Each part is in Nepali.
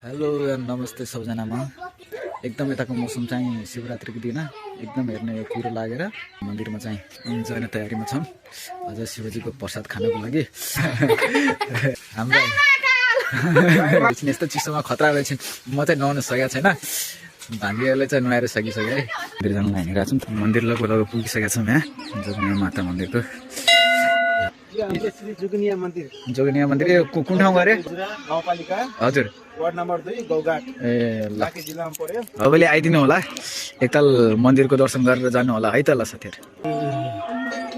हेलो नमस्ते सबजनामा। एकदम यताको मौसम चाहिँ शिवरात्रिको दिन एकदम हेर्ने कुरो लागेर मन्दिरमा चाहिँ जाने तयारीमा छौँ। आज शिवजीको प्रसाद खानको लागि हाम्रो यस्तो चिसोमा खतरा रहेछ। म चाहिँ नुहाउन सकेको छैन, भान्जीहरूले चाहिँ नुहाएर सकिसक्यो है। मन्दिर जानु हिँडिरहेको छौँ। मन्दिर लगभग पुगिसकेका छौँ। यहाँ जोगनिया माता मन्दिरको जोगनिया मन्दिर कुन ठाउँ गरे? गाउँपालिका हजुर, वार्ड नम्बर 2 गौघाट ए ल, काकी जिल्लामा पर्यो। तपाईँले आइदिनु होला, एकताल मन्दिरको दर्शन गरेर जानु होला है त। ल साथीहरू,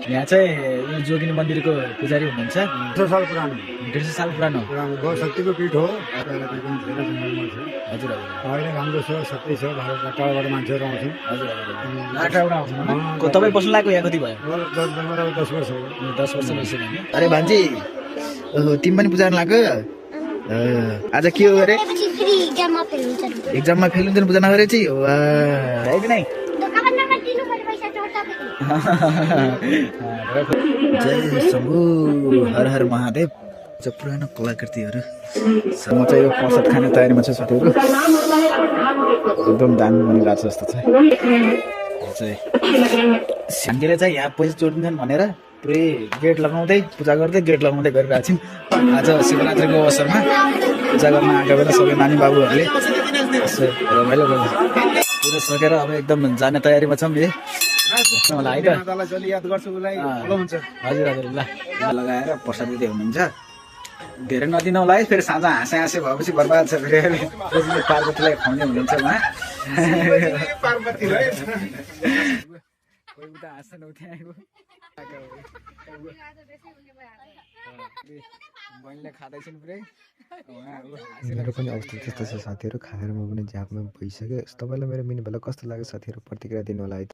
यहाँ चाहिँ यो जोगिनी मन्दिरको पुजारी हुनुहुन्छ। 100 साल पुरानो 150 साल पुरानो। गौ शक्तिको पीठ हो। हजुर हजुर अहिले राम्रो छ, सबै छ। भारतबाट टाढाबाट मान्छेहरू आउँछन्। हजुर हजुर। तपाईँ बस्नु लागेको यहाँ कति भयो? 10 वर्ष हो। 10 वर्ष भइसक्यो नि। अरे भान्जी, तिमी पनि पुजा लाग्यो? आज के हो अरे? एक्जाममा फेल हुन्छ पूजा नगरे चाहिँ है कि नै? जय शम्भु, हर हर महादेव। चाहिँ पुरानो कलाकृतिहरू। म चाहिँ यो प्रसाद खाने तयारीमा छु साथीहरू। एकदम दामी बनिरहेको छ जस्तो छ। हामीले चाहिँ यहाँ पैसा जोडिन्छन् भनेर पुरै गेट लगाउँदै पूजा गर्दै गेट लगाउँदै गरिरहेको छौँ। आज शिवरात्रिको अवसरमा पूजा गर्न आएको बेला सबै नानी बाबुहरूले रमाइलो गर्नु पुरा सकेर अब एकदम जाने तयारीमा छौँ। है त? याद गर्छु उसलाई फलो हुन्छ। हजुर हजुर। ल लगाएर प्रसाद दिँदै हुनुहुन्छ। धेरै नदिनु होला है, फेरि साँझ हाँसे हाँसे भएपछि बर्बाद छ। फेरि पार्वतीलाई खुवाउने हुनुहुन्छ उहाँ। पार्वती है। कोही उता हाँस्दैन उठ्याएको बहिनीले खाँदैछन् पुरै। मेरो पनि अवस्था त्यस्तो छ साथीहरू। खाएर म पनि ज्यापमा भइसक्यो। तपाईँलाई मेरो मिनी भ्लग कस्तो लाग्यो साथीहरू प्रतिक्रिया दिनु होला है।